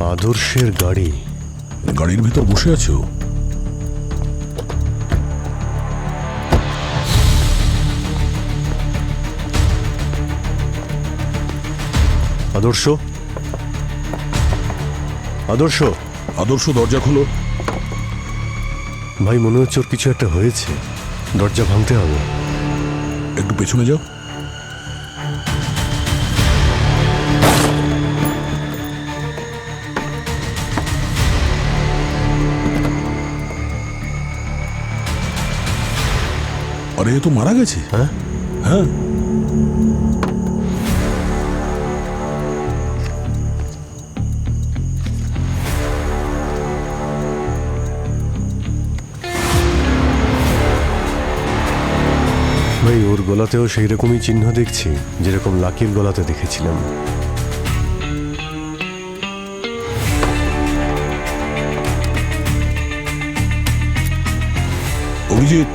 আদর্শের গাড়ি। গাড়ির ভিতর বসে আছো? আদর্শ, আদর্শ, আদর্শ, দরজা খোলো। ভাই মনে হচ্ছে ওর কিছু একটা হয়েছে, দরজা ভাঙতে হবে। একটু পেছনে যাও। আরে এ তো মারা গেছে। হ্যাঁ হ্যাঁ, ভাই ওর গলাতেও সেই রকমই চিহ্ন দেখছি, যেরকম লাকির গলাতে দেখেছিলাম। অভিজিৎ,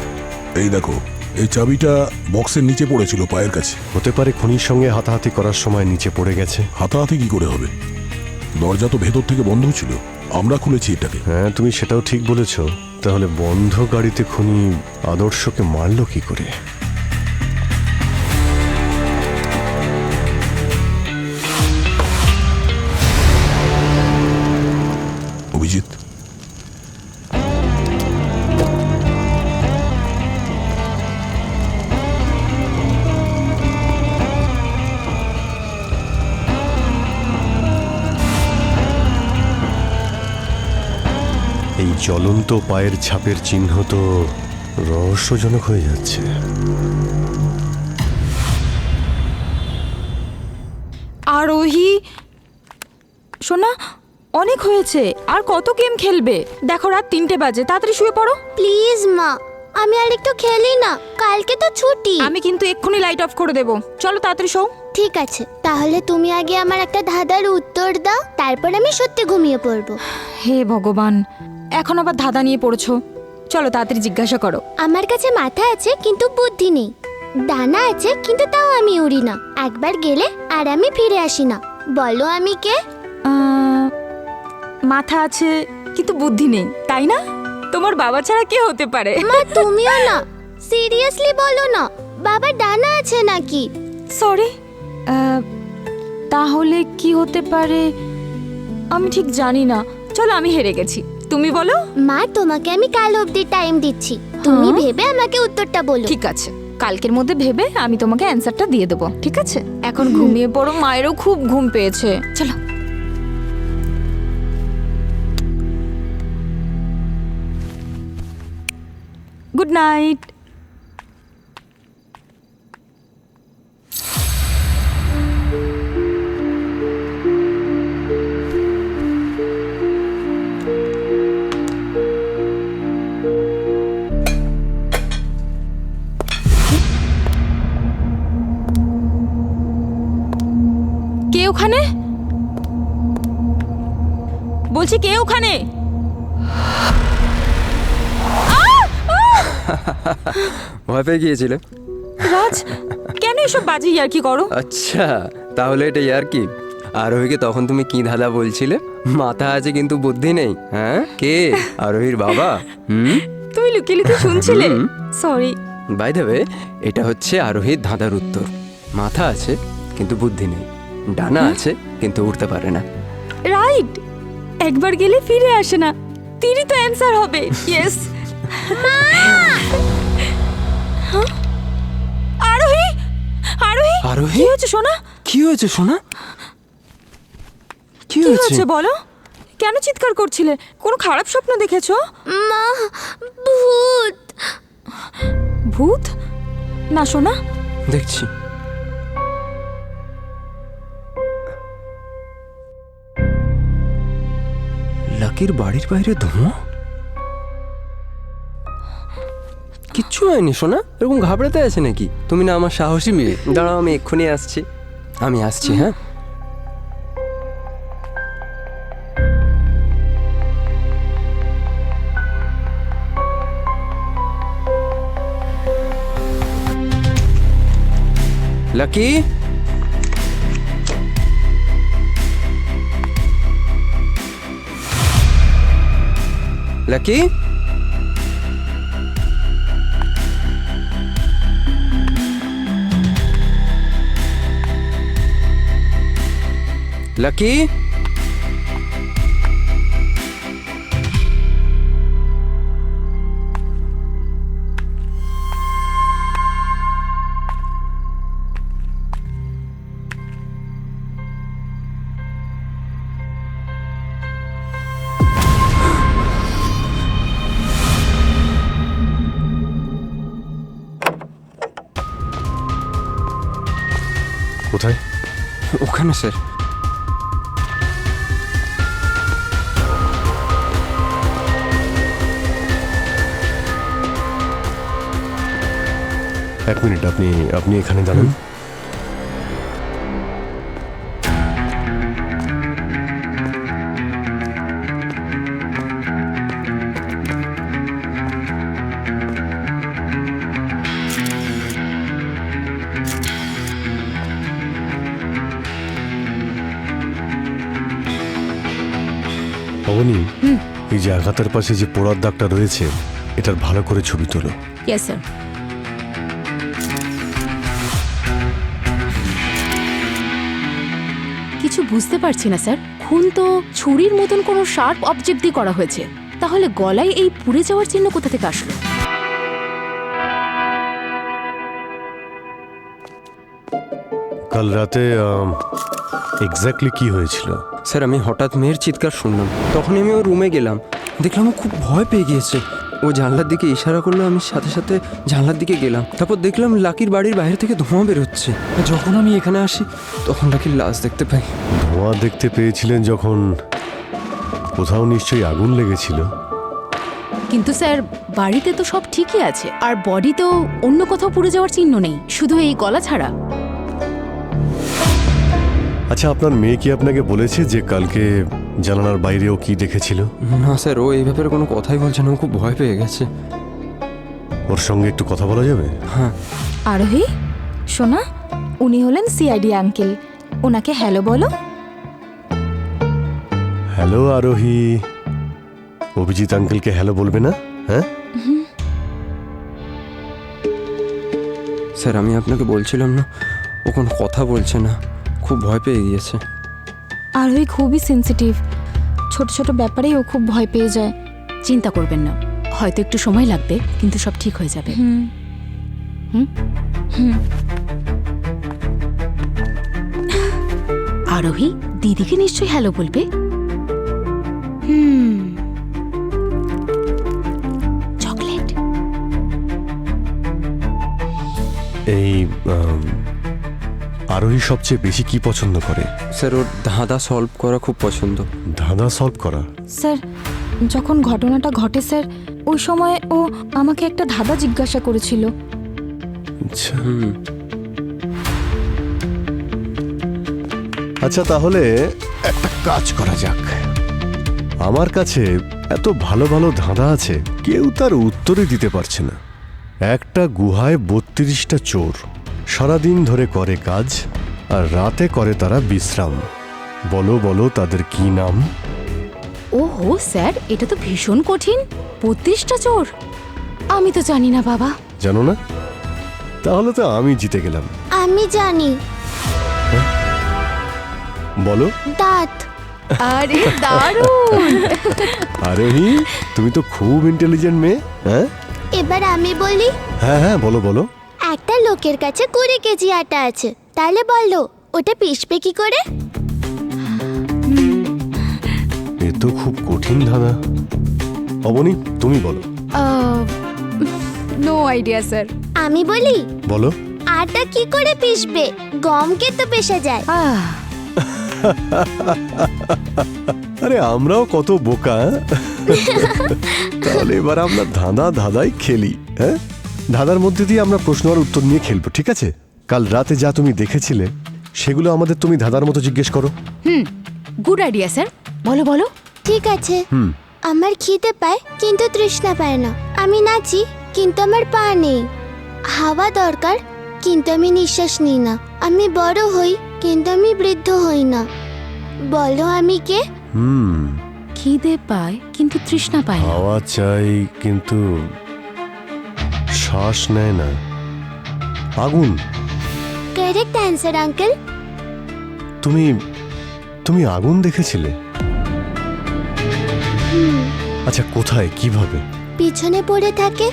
এই দেখো, এই চাবিটা বক্সের নিচে পড়েছিল পায়ের কাছে। হতে পারে খনির সঙ্গে হাতাহাতি করার সময় নিচে পড়ে গেছে। হাতাহাতি কি করে হবে? দরজা তো ভেতর থেকে বন্ধ ছিল, আমরা খুলেছি এটাকে। হ্যাঁ তুমি সেটাও ঠিক বলেছ। তাহলে বন্ধ গাড়িতে খনি আদর্শকে মারলো কি করে? অভিজিৎ, এই জ্বলন্ত পায়ের ছাপের চিহ্ন তো রহস্যজনক হয়ে যাচ্ছে। আরোহী, শোনা, অনেক হয়েছে। আর কত গেম খেলবে? দেখো রাত 3টে বাজে, তাড়াতাড়ি শুয়ে পড়ো। প্লিজ মা, আমি আর একটু খেলি না, কালকে তো ছুটি। আমি কিন্তু এক্ষুনি লাইট অফ করে দেবো। চলো তাড়াতাড়ি শোও। ঠিক আছে, তাহলে তুমি আগে আমার একটা ধাঁধার উত্তর দাও, তারপর আমি সত্যি ঘুমিয়ে পড়বো। হে ভগবান, এখন আবার ধাঁধা নিয়ে পড়ছো। চলো তাড়াতাড়ি জিজ্ঞাসা করো। আমার কাছে মাথা আছে কিন্তু বুদ্ধি নেই, ডানা আছে কিন্তু তাও আমি উড়ি না, একবার গেলে আর আমি ফিরে আসি না। বলো আমি কে? মাথা আছে কিন্তু বুদ্ধি নেই, তাই না? তোমার বাবা ছাড়া কে হতে পারে? মা তুমিও না, সিরিয়াসলি বলো না, বাবা ডানা আছে নাকি? সরি, তাহলে কি হতে পারে আমি ঠিক জানি না। চলো আমি হেরে গেছি, তুমি বলো। মা তোমাকে আমি কাল অবধি টাইম দিচ্ছি, তুমি হ্যাঁ? ভেবে আমাকে উত্তরটা বলো। ঠিক আছে, কালকের মধ্যে ভেবে আমি তোমাকে অ্যান্সারটা দিয়ে দেবো, ঠিক আছে? এখন ঘুমিয়ে পড়ো, মায়েরও খুব ঘুম পেয়েছে। চলো। Good night. কে ওখানে? বলছি কে ওখানে? ভয় পেয়ে গিয়েছিলে? রাজ, কেন এসব বাজে ইয়ার্কি করো? আচ্ছা, তাহলে এটা ইয়ার কি? আরোহীকে তখন তুমি কি ধাঁধা বলছিলে? মাথা আছে কিন্তু বুদ্ধি নেই। হ্যাঁ, কে? আরোহীর বাবা? তুমি লুকিয়ে লুকিয়ে শুনছিলে? সরি। বাই দ্য ওয়ে, এটা হচ্ছে আরোহীর ধাঁধার উত্তর। মাথা আছে কিন্তু বুদ্ধি নেই, ডানা আছে কিন্তু উড়তে পারে না। রাইট, একবার গেলে ফিরে আসে না। তিনই তো অ্যান্সার হবে। ইয়েস। আরোহী, আরোহী, আরোহী? কি হয়েছে সোনা? কি হয়েছে সোনা? কি কি হয়েছে? হয়েছে বলো? কেন চিৎকার করছিলে? কোনো খারাপ স্বপ্ন দেখেছো? মা, ভূত। ভূত? না সোনা। দেখছি। লাকির বাড়ির বাইরে ধোঁয়া? কিচ্ছু হয়নি সোনা, এরকম ঘাবড়াতে আছে নাকি? তুমি না আমার সাহসী মেয়ে। দাঁড়াও, আমি এক্ষুনি আসছি। আমি আসছি, হ্যাঁ। লাকি, লাকি, লাকি, কোথায়? ওখানে স্যার। এক মিনিট, আপনি আপনি এখানে দাঁড়ান। অবনী, এই যে আঘাতের পাশে যে পোড়ার দাগটা রয়েছে, এটার ভালো করে ছবি তোলো। Yes sir. কিছু বুঝতে পারছি না স্যার। খুন তো ছুরির মতন কোনো শার্প অবজেক্ট দিয়ে করা হয়েছে, তাহলে গলায় এই পুড়ে যাওয়ার চিহ্ন কোথা থেকে আসলো? কাল রাতে এক্স্যাক্টলি কি হয়েছিল? স্যার আমি হঠাৎ মেয়ের চিৎকার শুনলাম, তখনই আমি ওর রুমে গেলাম, দেখলাম ও খুব ভয় পেয়ে গিয়েছে। ও জানলার দিকে ইশারা করলো, আমি সাথে সাথে জানলার দিকে গেলাম। তারপর দেখলাম লাকির বাড়ির বাইরে থেকে ধোঁয়া বেরোচ্ছে। যখন আমি এখানে আসি তখন লাকির লাশ দেখতে পাই। ধোঁয়া দেখতে পেয়েছিলেন যখন, কোথাও নিশ্চয়ই আগুন লেগেছিল। কিন্তু স্যার বাড়িতে তো সব ঠিকই আছে, আর বডিতেও অন্য কোথাও পুড়ে যাওয়ার চিহ্ন নেই, শুধু এই গলা ছাড়া। আচ্ছা, আপনার মেয়ে কি আপনাকে বলেছে যে কালকে জানালার বাইরেও কি দেখেছিল? না স্যার, ও এই ব্যাপারে কোনো কথাই বলছে না, ও খুব ভয় পেয়ে গেছে। ওর সঙ্গে একটু কথা বলা যাবে? হ্যাঁ। আরোহী, শোনা, উনি হলেন সিআইডি আঙ্কেল, ওনাকে হ্যালো বলো। হ্যালো আরোহী। অভিজিৎ আঙ্কেলকে হ্যালো বলবে না? হ্যাঁ, স্যার আমি আপনাকে বলছিলাম না, ও কোনো কথা বলছে না, খুব ভয় পেয়ে গিয়েছে। আরোহী খুবই সেনসিটিভ, ছোট ছোট ব্যাপারেই ও খুব ভয় পেয়ে যায়। চিন্তা করবেন না, হয়তো একটু সময় লাগবে, কিন্তু সব ঠিক হয়ে যাবে। আরোহী, দিদিকে নিশ্চয়ই হ্যালো বলবে। চকলেট। এই আরোহী সবচেয়ে বেশি কি পছন্দ করে? স্যার ওর ধাঁধা সলভ করা খুব পছন্দ। ধাঁধা সলভ করা? স্যার, যখন ঘটনাটা ঘটে স্যার, ওই সময় ও আমাকে একটা ধাঁধা জিজ্ঞাসা করেছিল। আচ্ছা। আচ্ছা, তাহলে একটা কাজ করা যাক। আমার কাছে এত ভালো ভালো ধাঁধা আছে, কেউ তার উত্তরই দিতে পারছে না। একটা গুহায় 32টা চোর সারাদিন ধরে করে কাজ, আর রাতে করে তারা বিশ্রাম। বলো বলো তাদের কি নাম? ওহো স্যার, এটা তো ভীষণ কঠিন। 32টা চোর? আমি তো জানি না বাবা। জানো না? তাহলে তো আমি জিতে গেলাম। আমি জানি। বলো। দাঁত। আরে দারুণ! আরোহী, তুমি তো খুব ইন্টেলিজেন্ট মেয়ে। হ্যাঁ এবার আমি বলি। হ্যাঁ হ্যাঁ, বলো বলো। একটা লোকের কাছে 20 কেজি আটা আছে, তাহলে বলো ওটা পিষবে কি করে? এ তো খুব কঠিন ধাঁধা। অবনী, তুমি বলো। No idea sir. আমি বলি। বলো। আটা কি করে পিষবে? গমকে তো পেশা যায়। আরে আমরাও কত বোকা। তাহলে এবার আমরা ধাঁধাই খেলি। হ্যাঁ, ধাঁধার মধ্যে দিয়ে আমরা প্রশ্ন আর উত্তর নিয়ে খেলবো, ঠিক আছে? কাল রাতে যা তুমি দেখেছিলে সেগুলো আমাদের তুমি ধাঁধার মতো জিজ্ঞেস করো। গুড আইডিয়া স্যার, বলো বলো। ঠিক আছে। আমার খিদে পায় কিন্তু তৃষ্ণা পায় না। আমি নাচি কিন্তু আমার পা নেই। হাওয়া দরকার কিন্তু আমি নিঃশ্বাস নিই না। আমি বড় হই কিন্তু আমি বৃদ্ধ হই না। বলো আমি কে? খিদে পায় কিন্তু তৃষ্ণা পায় না। হাওয়া চাই কিন্তু শ্বাস নেয় না। আগুন। Correct answer uncle. তুমি তুমি আগুন দেখেছিলে? আচ্ছা, কোথায়, কিভাবে? পিছনে পড়ে থাকে,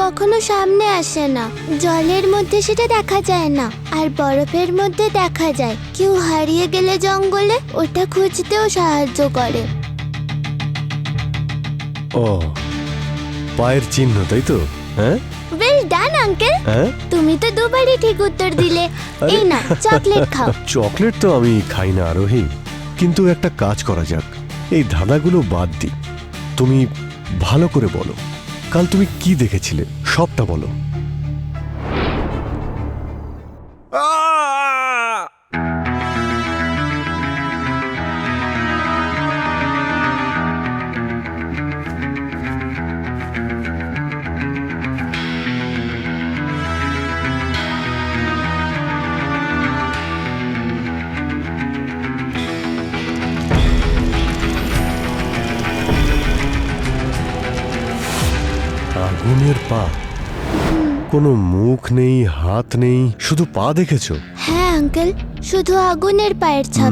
কখনো সামনে আসে না। জলের মধ্যে সেটা দেখা যায় না, আর বরফের মধ্যে দেখা যায়। কেউ হারিয়ে গেলে জঙ্গলে ওটা খুঁজতেও সাহায্য করে। ও, পায়ের চিহ্ন, তাই তো? হ্যাঁ ওয়েল ডান আঙ্কেল, হ্যাঁ। তুমি তো দুবারই ঠিক উত্তর দিলে। এই না, চকলেট খাও। চকলেট তো আমি খাই না আরোহী, কিন্তু একটা কাজ করা যাক, এই ধাঁধাগুলো বাদ দিই। তুমি ভালো করে বলো, কাল তুমি কি দেখেছিলে, সবটা বলো। আগুনের পা, কোনো মুখ নেই, হাত নেই, শুধু পা দেখেছো? হ্যাঁ আঙ্কেল, শুধু আগুনের পায়ের ছাপ।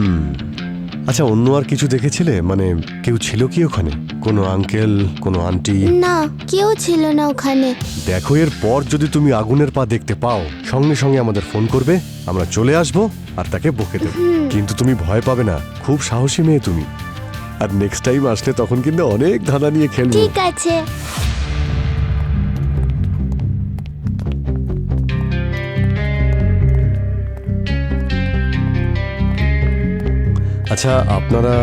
আচ্ছা, অন্য আর কিছু দেখেছিলে? মানে কেউ ছিল কি ওখানে? কোনো আঙ্কেল, কোনো আন্টি? না, কেউ ছিল না ওখানে। দেখো, এর পর যদি তুমি আগুনের পা দেখতে পাও, সঙ্গে সঙ্গে আমাদের ফোন করবে, আমরা চলে আসবো আর তাকে বকে দেবো। কিন্তু তুমি ভয় পাবে না, খুব সাহসী মেয়ে তুমি। আর নেক্সট টাইম আসলে তখন কিন্তু অনেক ধাঁধা নিয়ে খেলবো। ঠিক আছে। আচ্ছা, আপনারা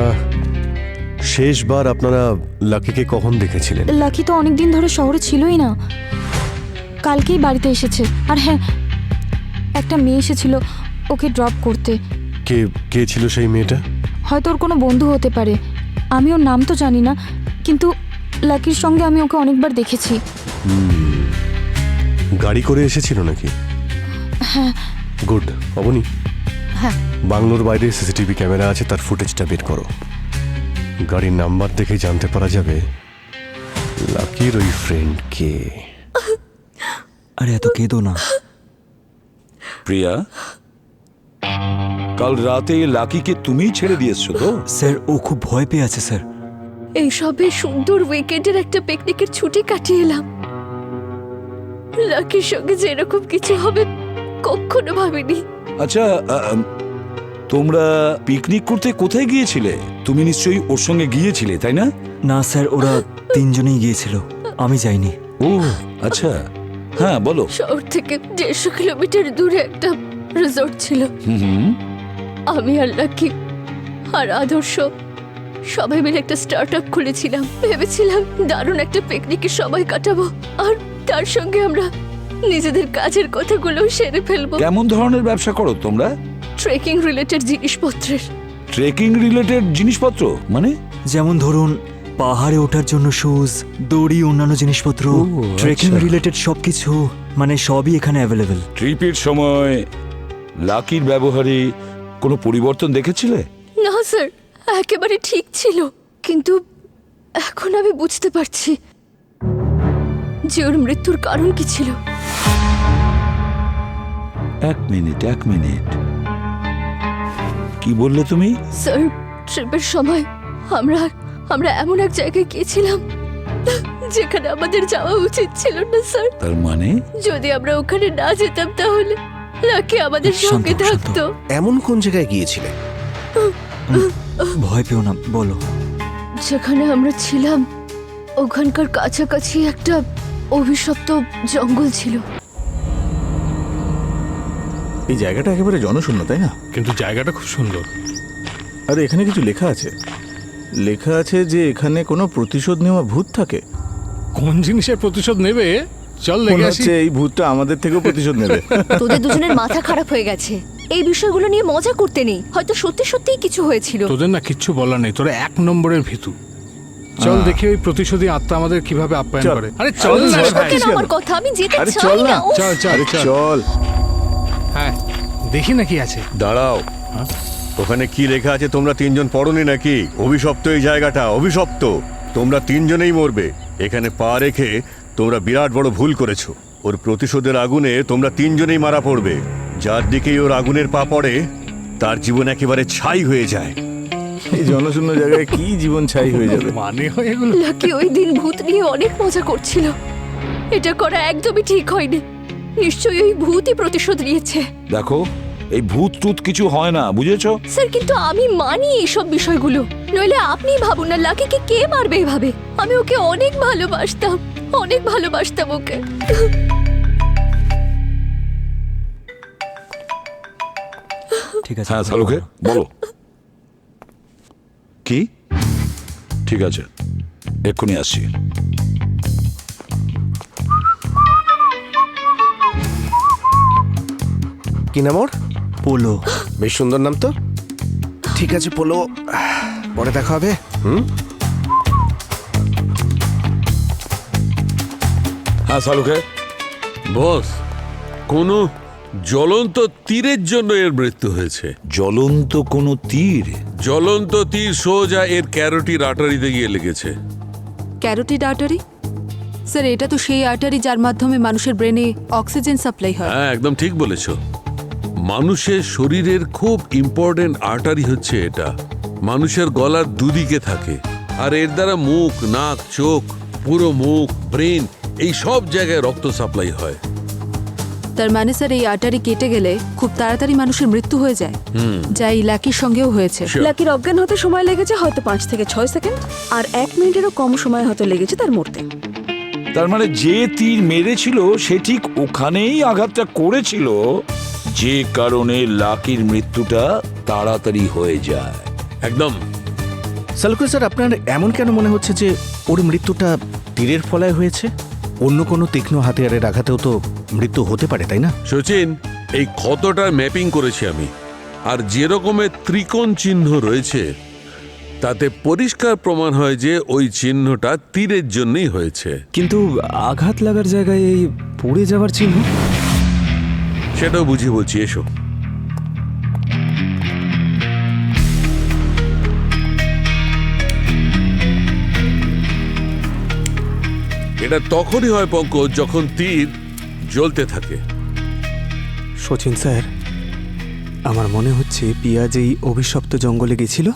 শেষবার আপনারা লাকিকে কখন দেখেছিলেন? লাকি তো অনেকদিন ধরে শহরে ছিলই না, কালকেই বাড়িতে এসেছে। আর হ্যাঁ, একটা মেয়ে এসেছিল ওকে ড্রপ করতে। কে কে ছিল সেই মেয়েটা? হয়তো ওর কোনো বন্ধু হতে পারে, আমি ওর নাম তো জানি না, কিন্তু লাকির সঙ্গে আমি ওকে অনেকবার দেখেছি। গাড়ি করে এসেছিল নাকি? হ্যাঁ। গুড। অবনী, হ্যাঁ। বাংলোর বাইরে সিসিটিভি ক্যামেরা আছে, তার ফুটেজটা বের করো। গাড়ির নাম্বার দেখে জানতে পারা যাবে লাকির ওই ফ্রেন্ড কে। আরে এত কেঁদো না। প্রিয়া, কাল রাতে লাকিকে তুমিই ছেড়ে দিয়েছো তো? স্যার, ও খুব ভয় পেয়ে আছে স্যার। এইসবে সুন্দর উইকেন্ডের একটা পিকনিকের ছুটি কাটিয়ে এলাম। লাকির সঙ্গে যে এরকম কিছু হবে কখনো ভাবিনি। আচ্ছা, তোমরা পিকনিক করতে কোথায় গিয়েছিলে? তুমি নিশ্চয়ই ওর সঙ্গে গিয়েছিলে, তাই না? না স্যার, ওরা তিনজনেই গিয়েছিল, আমি যাইনি। ও আচ্ছা, হ্যাঁ বলো। শহর থেকে 150 কিলোমিটার দূরে একটা রিসর্ট ছিল। হুম। আমি আর লাকি আর আদর্শ সবাই মিলে একটা স্টার্ট আপ খুলেছিলাম। ভেবেছিলাম দারুণ একটা পিকনিকের সময় কাটাবো, আর তার সঙ্গে আমরা নিজেদের কাজের কথাগুলো সেরে ফেলবো। কেমন ধরনের ব্যবসা করো তোমরা? ট্রেকিং রিলেটেড জিনিসপত্রের। ট্রেকিং রিলেটেড জিনিসপত্র মানে? যেমন ধরুন, পাহাড়ে ওঠার জন্য শুজ, দড়ি, অন্যান্য জিনিসপত্র, ট্রেকিং আচ্ছা। রিলেটেড সবকিছু, মানে সবই এখানে অ্যাভেলেবেল। ট্রিপের সময় লাকির ব্যবহারে কোনো পরিবর্তন দেখেছিলে? না স্যার, একেবারে ঠিক ছিল, কিন্তু এখন আমি বুঝতে পারছি যে ওর মৃত্যুর কারণ কি ছিল। এক মিনিট কি বললে তুমি? স্যার, ট্রিপের সময় আমরা এমন এক জায়গায় গিয়েছিলাম যেখানে আমাদের যাওয়া উচিত ছিল না স্যার। তার মানে? যদি আমরা ওখানে না যেতাম তাহলে লাকি আমাদের সঙ্গে শান্ত, শান্ত। থাকতো। এমন কোন জায়গায় গিয়েছিলে? ভয় পেও না, বলো। যেখানে আমরা ছিলাম ওখানকার কাছাকাছি একটা অভিশপ্ত জঙ্গল ছিল। এই জায়গাটা একেবারে জনশূন্য, তাই না? কিন্তু জায়গাটা খুব সুন্দর। আর এখানে কিছু লেখা আছে, লেখা আছে যে এখানে কোনো প্রতিশোধ নেওয়া ভূত থাকে। কোন জিনিসের প্রতিশোধ নেবে? চল মনে লেগে আসি। হচ্ছে এই ভূতটা আমাদের থেকেও প্রতিশোধ নেবে। তোদের দুজনের মাথা খারাপ হয়ে গেছে, এই বিষয়গুলো নিয়ে মজা করতে নেই। হয়তো সত্যি সত্যিই কিছু হয়েছিল। তোদের না কিচ্ছু বলার নেই, তোরা 1 নম্বরের ভীতু। চল দেখি ওই প্রতিশোধী আত্মা আমাদের কিভাবে আপ্যায়ন চল। করে। আরে চল না চল, ভাই। কেন আমার কথা? আমি যেতে আরে চাই চল না। না। উফ। চল চল আরে চল। চল। হ্যাঁ, দেখি না কি আছে। দাঁড়াও, ওখানে কি লেখা আছে তোমরা তিনজন পড়োনি নাকি? অভিশপ্ত এই জায়গাটা, অভিশপ্ত। তোমরা তিনজনেই মরবে। এখানে পা রেখে তোমরা বিরাট বড় ভুল করেছো। ওর প্রতিশোধের আগুনে তোমরা তিনজনেই মারা পড়বে। যার দিকেই ওর আগুনের পা পড়ে তার জীবন একেবারে ছাই হয়ে যায়। এই জনশূন্য জায়গায় কি জীবন ছাই হয়ে যাবে? মানে হয় এগুলো? লাকি ওই দিন ভূত নিয়ে অনেক মজা করছিল। এটা করা একদমই ঠিক হয়নি। নিশ্চয়ই ওই ভূতই প্রতিশোধ নিয়েছে। দেখো, এই ভূত টুত কিছু হয় না, বুঝেছো? স্যার, কিন্তু আমি মানি এইসব বিষয়গুলো। নইলে আপনি ভাবুন না, লাকিকে কে মারবে এভাবে? আমি ওকে অনেক ভালোবাসতাম ওকে। ঠিক আছে। হ্যাঁ শালুকে বলো। কি? ঠিক আছে, এক্ষুনি আসছি। কি নাম ওর? পোলো। বেশ সুন্দর নাম তো। ঠিক আছে পোলো, পরে দেখা হবে। হ্যাঁ শালুকে। বস, কোনো জ্বলন্ত তীরের জন্য এর মৃত্যু হয়েছে। জ্বলন্ত কোনো তীর? জ্বলন্ত তীর সোজা এর ক্যারোটির আর্টারিতে গিয়ে লেগেছে। Carotid artery? স্যার, এটা তো সেই আর্টারি যার মাধ্যমে মানুষের ব্রেনে অক্সিজেন সাপ্লাই হয়। হ্যাঁ, একদম ঠিক বলেছ। মানুষের শরীরের খুব ইম্পর্টেন্ট আর্টারি হচ্ছে এটা। মানুষের গলার দুদিকে থাকে, আর এর দ্বারা মুখ, নাক, চোখ, পুরো মুখ, ব্রেন, এই সব জায়গায় রক্ত সাপ্লাই হয়। তার মানে স্যার, এই আর্টারি কেটে গেলে খুব তাড়াতাড়ি মানুষের মৃত্যু হয়ে যায়, যা এই লাকির সঙ্গেও হয়েছে। লাকির অজ্ঞান হতে সময় লেগেছে হয়তো 5 থেকে 6 সেকেন্ড, আর 1 মিনিটেরও কম সময় হয়তো লেগেছে তার মরতে। তার মানে যে তীর মেরেছিল সে ঠিক ওখানেই আঘাতটা করেছিল, যে কারণে লাকির মৃত্যুটা তাড়াতাড়ি হয়ে যায়। একদম। সালুকে স্যার, আপনার এমন কেন মনে হচ্ছে যে ওর মৃত্যুটা তীরের ফলায় হয়েছে? অন্য কোনো তীক্ষ্ণ হাতিয়ারের আঘাতেও তো মৃত্যু হতে পারে, তাই না? সচিন, এই ক্ষতটার ম্যাপিং করেছি আমি, আর যে রকমের ত্রিকোণ চিহ্ন রয়েছে তাতে পরিষ্কার প্রমাণ হয় যে ওই চিহ্নটা তীরের জন্যই হয়েছে। কিন্তু আঘাত লাগার জায়গায় এই পুড়ে যাওয়ার চিহ্ন? সেটাও বুঝিয়ে বলছি, এসো। এটা তখনই হয় পঙ্কজ, যখন তীর জ্বলতে থাকে। সচিন স্যার, আমার মনে হচ্ছে পিয়াজ এই অভিশপ্ত জঙ্গলে গেছিল।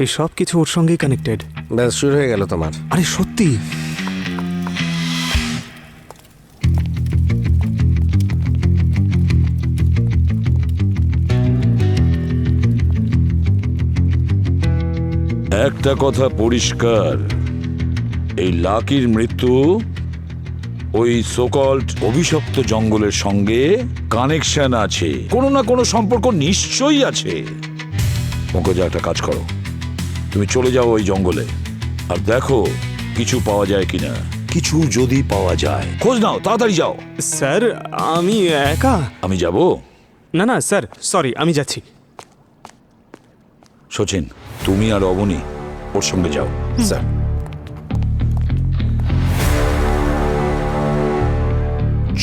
এই সব কিছু ওর সঙ্গেই কানেক্টেড। ব্যাস শুরু হয়ে গেল তোমার। আরে সত্যি? একটা কথা পরিষ্কার, এই লাকির মৃত্যু ওই সোকল্ড অভিশপ্ত জঙ্গলের সঙ্গে কানেকশন আছে, কোনো না কোনো সম্পর্ক নিশ্চয়ই আছে। পঙ্কজ, একটা কাজ করো, তুমি চলে যাও ওই জঙ্গলে আর দেখো কিছু পাওয়া যায় কিনা। কিছু যদি পাওয়া যায় খোঁজ নাও, তাড়াতাড়ি যাও। স্যার, আমি একা? আমি যাব? না না স্যার, সরি, আমি যাচ্ছি। সচিন, তুমি আর অবনী ওর সঙ্গে যাও। স্যার,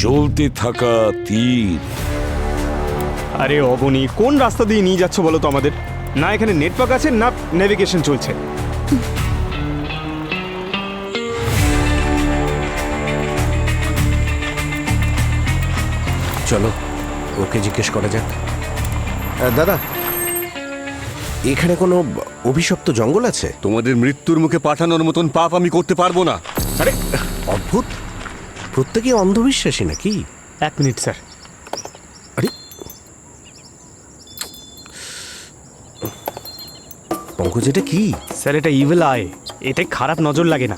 জ্বলতে থাকা তীর। আরে অবনী, কোন রাস্তা দিয়ে নিয়ে যাচ্ছ বলো তো আমাদের? না এখানে নেটওয়ার্ক আছে, না নেভিগেশন চলছে। চলো ওকে জিজ্ঞেস করা যাক। দাদা, এখানে কোনো অভিশপ্ত জঙ্গল আছে? তোমাদের মৃত্যুর মুখে পাঠানোর মতন পাপ আমি করতে পারবো না। আরে অদ্ভুত, প্রত্যেকে অন্ধবিশ্বাসী নাকি? 1 মিনিট স্যার। আরে পঙ্কজ, এটা কি? স্যার, এটা ইভিল আই। এতে খারাপ নজর লাগে না।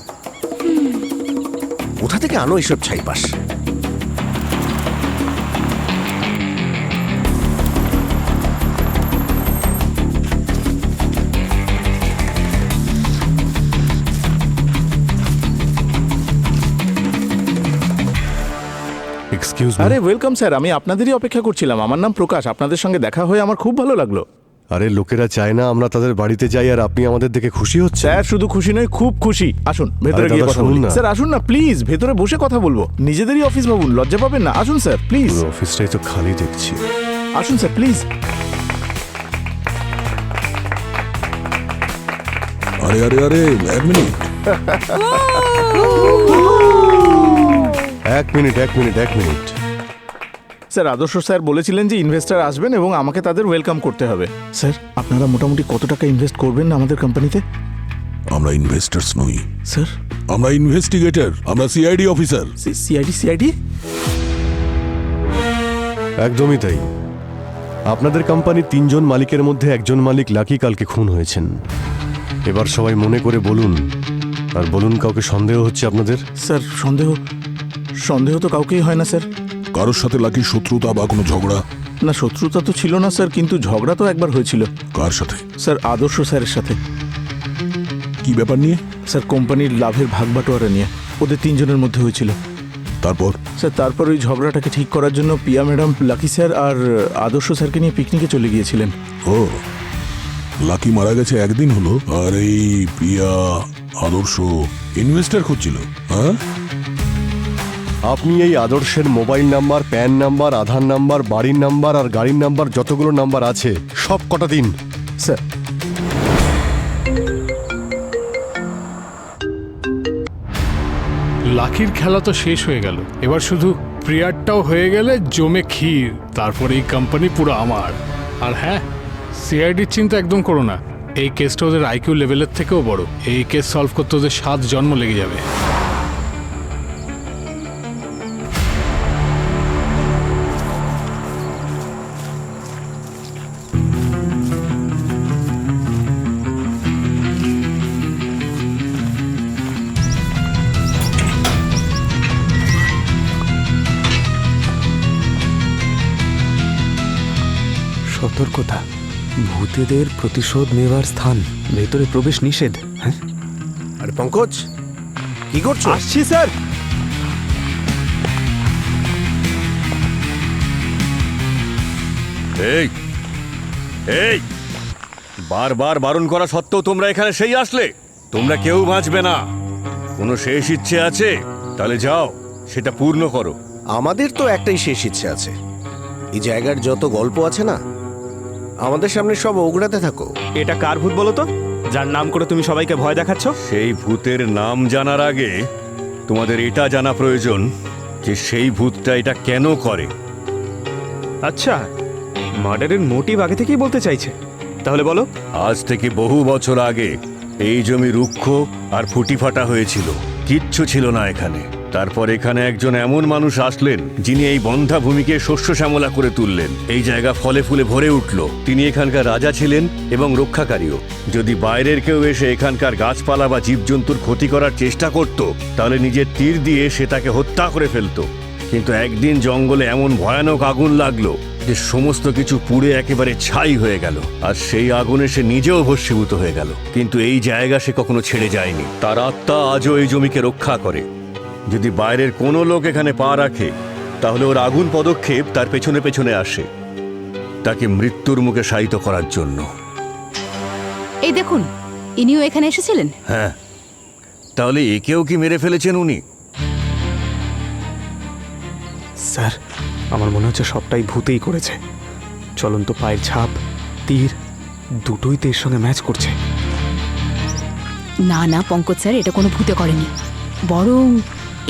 কোথা থেকে আনো এসব ছাইপাস? আরে ওয়েলকাম স্যার, আমি আপনাদেরই অপেক্ষা করছিলাম। আমার নাম প্রকাশ, আপনাদের সঙ্গে দেখা হয়ে আমার খুব ভালো লাগলো। আরে লোকেরা চায় না আমরা তাদের বাড়িতে যাই, আর আপনি আমাদের দেখে খুশি হচ্ছে? স্যার, শুধু খুশি নয়, খুব খুশি। আসুন ভেতরে আরে গিয়ে দাদা, কথা শুনুন বলি। না। স্যার আসুন না প্লিজ, ভেতরে বসে কথা বলবো। নিজেদেরই অফিস ভাবুন, লজ্জা পাবেন না। আসুন স্যার প্লিজ। পুরো অফিসটাই তো খালি দেখছি। আসুন স্যার প্লিজ। আরে আরে আরে এক মিনিট। এক মিনিট। স্যার আদর্শ স্যার বলেছিলেন যে ইনভেস্টর আসবেন এবং আমাকে তাদের ওয়েলকাম করতে হবে। স্যার আপনারা মোটামুটি কত টাকা ইনভেস্ট করবেন আমাদের কোম্পানিতে? আমরা ইনভেস্টার্স নই, স্যার আমরা ইনভেস্টিগেটর, আমরা সিআইডি অফিসার। সিআইডি? একদমই তাই। আপনাদের কোম্পানির 3 জন মালিকের মধ্যে একজন মালিক লাকি কালকে খুন হয়েছেন। এবার সবাই মনে করে বলুন, আর বলুন কাউকে সন্দেহ হচ্ছে আপনাদের? স্যার সন্দেহ তো কাউকেই হয় না স্যার। কারোর সাথে লাকির শত্রুতা বা কোনো ঝগড়া? না, শত্রুতা তো ছিল না স্যার, কিন্তু ঝগড়া তো একবার হয়েছিল। কার সাথে? স্যার আদর্শ স্যারের সাথে। কি ব্যাপার নিয়ে? স্যার কোম্পানির লাভের ভাগ বাটোয়ারা নিয়ে ওদের 3 জনের মধ্যে হয়েছিল। তারপর? স্যার তারপর ওই ঝগড়াটাকে ঠিক করার জন্য পিয়া ম্যাডাম লাকি স্যার আর আদর্শ স্যারকে নিয়ে পিকনিকে চলে গিয়েছিলেন। ও, লাকি মারা গেছে একদিন হলো, আর এই পিয়া আদর্শ ইনভেস্টর খুঁজছিল। হ্যাঁ, আপনি এই আদর্শের মোবাইল নাম্বার, প্যান নাম্বার, আধার নাম্বার, বাড়ির নাম্বার আর গাড়ির নাম্বার যতগুলো নাম্বার আছে সব কটা দিন। স্যার লাকির খেলা তো শেষ হয়ে গেল, এবার শুধু প্রিয়ারটাও হয়ে গেলে জমে ক্ষীর। তারপর এই কোম্পানি পুরো আমার। আর হ্যাঁ, সিআইডির চিন্তা একদম করো না, এই কেসটা ওদের আইকিউ লেভেলের থেকেও বড়। এই কেস সলভ করতে ওদের 7 জন্ম লেগে যাবে। সতর্কতা, ভূতেদের প্রতিশোধ নেওয়ার স্থান, ভেতরে প্রবেশ নিষেধ। হ্যাঁ, আরে পঙ্কজ, কি করছো? আসছি স্যার। এই এই বারবার বারণ করা সত্ত্বেও তোমরা এখানে সেই আসলে? তোমরা কেউ বাঁচবে না। কোনো শেষ ইচ্ছে আছে? তাহলে যাও, সেটা পূর্ণ করো। আমাদের তো একটাই শেষ ইচ্ছে আছে, এই জায়গার যত গল্প আছে না, আমাদের সামনে সব ওগড়াতে থাকো। এটা কার ভূত বলো তো, যার নাম করে তুমি সবাইকে ভয় দেখাচ্ছ? সেই ভূতের নাম জানার আগে তোমাদের এটা জানা প্রয়োজন যে সেই ভূতটা এটা কেন করে। আচ্ছা, মার্ডারের মোটিভ আগে থেকেই বলতে চাইছে, তাহলে বলো। আজ থেকে বহু বছর আগে এই জমি রুক্ষ আর ফুটিফাটা হয়েছিল, কিচ্ছু ছিল না এখানে। তারপর এখানে একজন এমন মানুষ আসলেন যিনি এই বন্ধা ভূমিকে শস্য শ্যামলা করে তুললেন। এই জায়গা ফলে ফুলে ভরে উঠল। তিনি এখানকার রাজা ছিলেন এবং রক্ষাকারীও। যদি বাইরের কেউ এসে এখানকার গাছপালা বা জীবজন্তুর ক্ষতি করার চেষ্টা করত, তাহলে নিজের তীর দিয়ে সে তাকে হত্যা করে ফেলত। কিন্তু একদিন জঙ্গলে এমন ভয়ানক আগুন লাগলো যে সমস্ত কিছু পুড়ে একেবারে ছাই হয়ে গেল, আর সেই আগুনে সে নিজেও ভস্মীভূত হয়ে গেল। কিন্তু এই জায়গা সে কখনো ছেড়ে যায়নি। তার আত্মা আজও এই জমিকে রক্ষা করে। যদি বাইরের কোনো লোক এখানে পা রাখে, তাহলে ওর আগুন পদক্ষেপ তার পেছনে পেছনে আসে, তাকে মৃত্যুর মুখে শায়িত করার জন্য। এই দেখুন, ইনিও এখানে এসেছিলেন। হ্যাঁ, তাহলে একেও কি মেরে ফেলেছেন উনি? স্যার, আমার মনে হচ্ছে সবটাই ভূতেই করেছে। চলন্ত পায়ের ছাপ, তীর, দুটোই তো এর সঙ্গে ম্যাচ করছে। না না পঙ্কজ স্যার, এটা কোনো ভূতে করেনি, বরং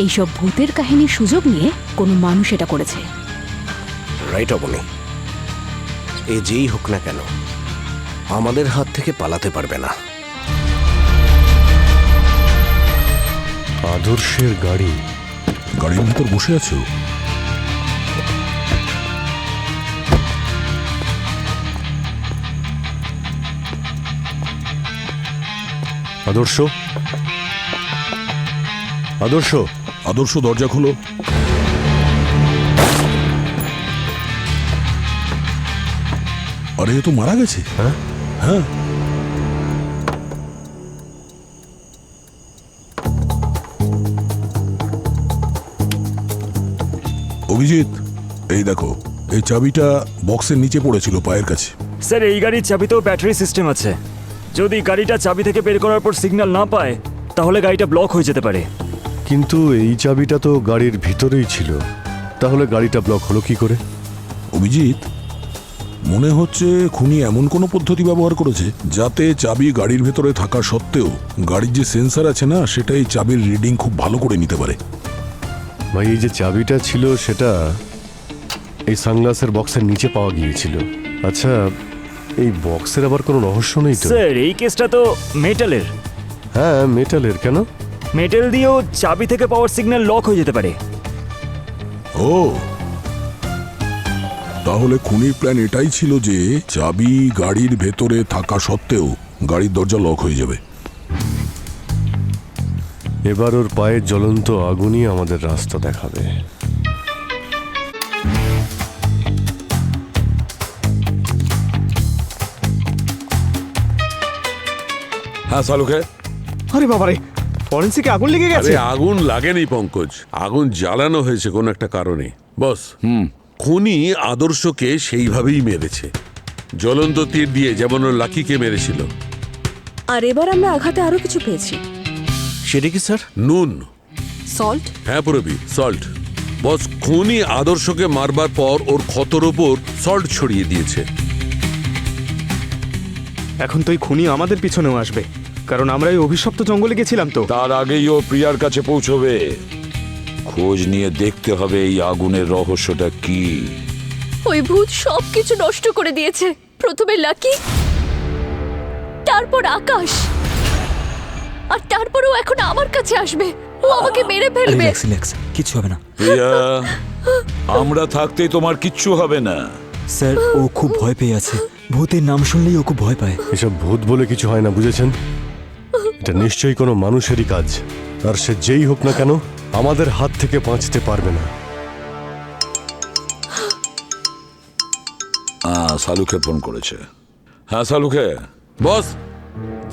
এইসব ভূতের কাহিনীর সুযোগ নিয়ে কোনো মানুষ এটা করেছে। রাইট অবনি, এ যেই হোক না কেন আমাদের হাত থেকে পালাতে পারবে না। আদর্শের গাড়ি, গাড়ির ভিতর বসে আছো? আদর্শ, আদর্শ, আদর্শ, দরজা খোলো। আরে এ তো মারা গেছে। হ্যাঁ হ্যাঁ, অভিজিৎ, এই দেখো, এই চাবিটা বক্সের নিচে পড়েছিল পায়ের কাছে। স্যার, এই গাড়ির চাবিতেও ব্যাটারি সিস্টেম আছে। যদি গাড়িটা চাবি থেকে বের করার পর সিগন্যাল না পায়, তাহলে গাড়িটা ব্লক হয়ে যেতে পারে। কিন্তু এই চাবিটা তো গাড়ির ভিতরেই ছিল, তাহলে গাড়িটা ব্লক হলো কি করে? অভিজিৎ, মনে হচ্ছে খুনি এমন কোনো পদ্ধতি ব্যবহার করেছে যাতে চাবি গাড়ির ভেতরে থাকা সত্ত্বেও গাড়ির যে সেন্সার আছে না, সেটা এই চাবির রিডিং খুব ভালো করে নিতে পারে। ভাই এই যে চাবিটা ছিল সেটা এই সানগ্লাসের বক্সের নিচে পাওয়া গিয়েছিল। আচ্ছা, এই বক্সের আবার কোনো রহস্য নেই তো? স্যার এই কেসটা তো মেটালের। হ্যাঁ, মেটালের। কেন? মেটাল দিয়েও চাবি থেকে পাওয়ার সিগন্যাল লক হয়ে যেতে পারে। ও, তাহলে খুনির প্ল্যান এটাই ছিল যে চাবি গাড়ির ভেতরে থাকা সত্ত্বেও গাড়ির দরজা লক হয়ে যাবে। এবার ওর পায়ের জ্বলন্ত আগুনই আমাদের রাস্তা দেখাবে। হ্যাঁ সালুকে। আরে বাবারে, ফরেন্সিকে আগুন লেগে গেছে। আরে আগুন লাগেনি পঙ্কজ, আগুন জ্বালানো হয়েছে কোনো একটা কারণে। বস, খুনি আদর্শকে সেইভাবেই মেরেছে, জ্বলন্ত তীর দিয়ে, যেমন ওর লাকিকে মেরেছিল। আর এবার আমরা আঘাতে আরো কিছু পেয়েছি। সেটা কি স্যার? নুন। সল্ট? হ্যাঁ পুরবি, সল্ট। বস, খুনি আদর্শকে মারবার পর ওর ক্ষতর ওপর সল্ট ছড়িয়ে দিয়েছে। এখন তো এই খুনি আমাদের পিছনেও আসবে, কারণ আমরা এই অভিশপ্ত জঙ্গলে গেছিলাম তো। তার আগেই ও প্রিয়ার কাছে পৌঁছবে। খোঁজ নিয়ে দেখতে হবে এই আগুনের রহস্যটা কি। ওই ভূত সবকিছু নষ্ট করে দিয়েছে। প্রথমে লাকি, তারপর আকাশ, আর তারপরও এখন আমার কাছে আসবে। ও আমাকে মেরে ফেলবে। কিছু হবে না প্রিয়া, আমরা থাকতেই তোমার কিচ্ছু হবে না। স্যার, ও খুব ভয় পেয়ে আছে। ভূতের নাম শুনলেই ও খুব ভয় পায়। এসব ভূত বলে কিছু হয় না, বুঝেছেন? এটা নিশ্চয়ই কোনো মানুষেরই কাজ, আর সে যেই হোক না কেন আমাদের হাত থেকে বাঁচতে পারবে না। সালুকে ফোন করেছে। হ্যাঁ সালুকে। বস,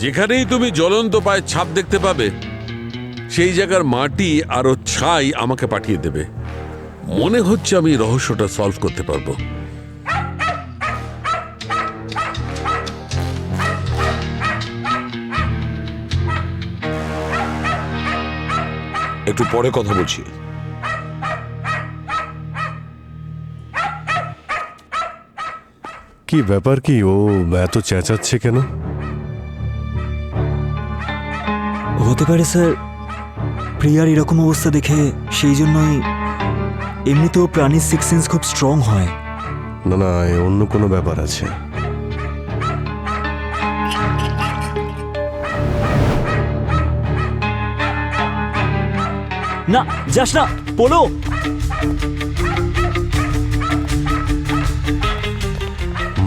যেখানেই তুমি জ্বলন্ত পায়ের ছাপ দেখতে পাবে, সেই জায়গার মাটি আর ওর ছাই আমাকে পাঠিয়ে দেবে। মনে হচ্ছে আমি রহস্যটা সলভ করতে পারবো। একটু পরে কথা বলছি। কি ব্যাপার, কি ও এত চেঁচাচ্ছে কেন? হতে পারে স্যার প্রিয়ার এরকম অবস্থা দেখে, সেই জন্যই। এমনিতেও প্রাণীর সিক্স সেন্স খুব স্ট্রং হয়। না না, অন্য কোনো ব্যাপার আছে। না, যাস না, বলো।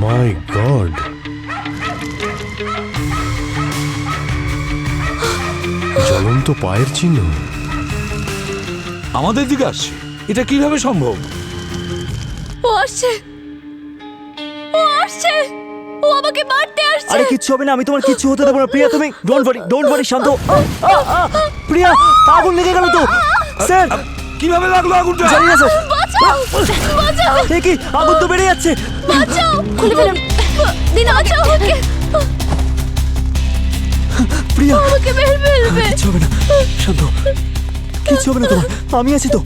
মাই গড, জ্বলন্ত পায়ের চিহ্ন আমাদের দিকে আসছে। এটা কিভাবে সম্ভব? ও আসছে, ও আসছে, ও আমাকে মারতে আসছে। আরে কিচ্ছু হবে না, আমি তোমার কিচ্ছু হতে দেবো না প্রিয়া। তুমি ডোন্ট ওয়ারি, শান্ত। প্রিয়া, আগুন লেগে গেল তো। স্যার, কিভাবে লাগলো আগুনটা? জানি না স্যার। বাঁচাও, বাঁচাও। এ কি, আগুন তো বেড়ে যাচ্ছে। বাঁচাও, খুলে ফেলুন। দিন, বাঁচাও ওকে। প্রিয়া, আমাকে মেরে ফেলবে। কিচ্ছু হবে না, শান্ত। কিচ্ছু হবে না তোমার, আমি আছি তো।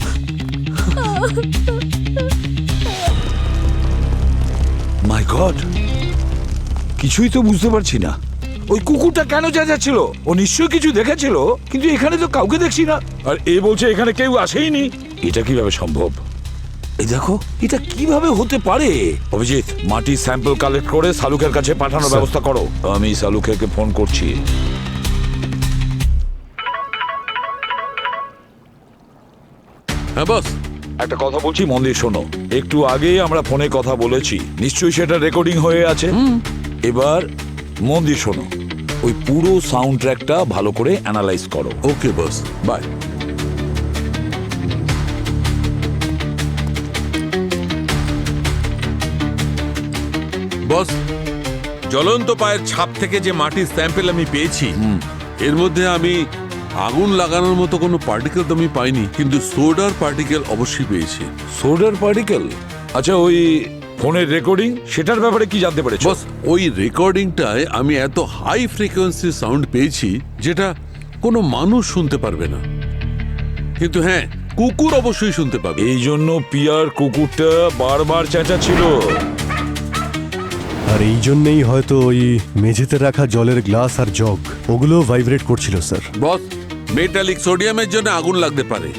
মাই গড, কিছুই তো বুঝতে পারছি না। ওই কুকুরটা কেন চেঁচাচ্ছিল? ও নিশ্চয়ই কিছু দেখেছিল, কিন্তু এখানে তো কাউকে দেখছি না। আর এ বলছে এখানে কেউ আসেইনি। এটা কিভাবে সম্ভব? এই দেখো, এটা কিভাবে হতে পারে? অভিজিৎ, মাটির স্যাম্পল কালেক্ট করে সালুকের কাছে পাঠানোর ব্যবস্থা করো। আমি সালুকে ফোন করছি। হ্যাঁ বস, একটা কথা বলছি, মন দিয়ে শোনো। একটু আগেই আমরা ফোনে কথা বলেছি, নিশ্চয়ই সেটা রেকর্ডিং হয়ে আছে। এবার মন দিয়ে শোনো, ওই পুরো সাউন্ড ট্র্যাকটা ভালো করে অ্যানালাইজ করো। ওকে বস, বাই। বস, জ্বলন্ত পায়ের ছাপ থেকে যে মাটির স্যাম্পল আমি পেয়েছি, এর মধ্যে আমি আগুন লাগানোর মতো কোনো পার্টিকেল তো আমি পাইনি, কিন্তু সোডার পার্টিকেল অবশ্যই পেয়েছি। সোডার পার্টিকেল? আচ্ছা, ওই ফোনের রেকর্ডিং, সেটার ব্যাপারে কি জানতে পেরেছো? বস, ওই রেকর্ডিংটায় আমি এত হাই ফ্রিকোয়েন্সি সাউন্ড পেয়েছি যেটা কোনো মানুষ শুনতে পারবে না, কিন্তু হ্যাঁ, কুকুর অবশ্যই শুনতে পাবে। এই জন্য পিয়ার কুকুরটা বারবার চেঁচাচ্ছিল। আর এই জন্যেই হয়তো ওই মেঝেতে রাখা জলের গ্লাস আর জগ ওগুলো ভাইব্রেট করছিল স্যার। বস, মেটালিক সোডিয়ামের জন্য আগুন লাগতে পারে,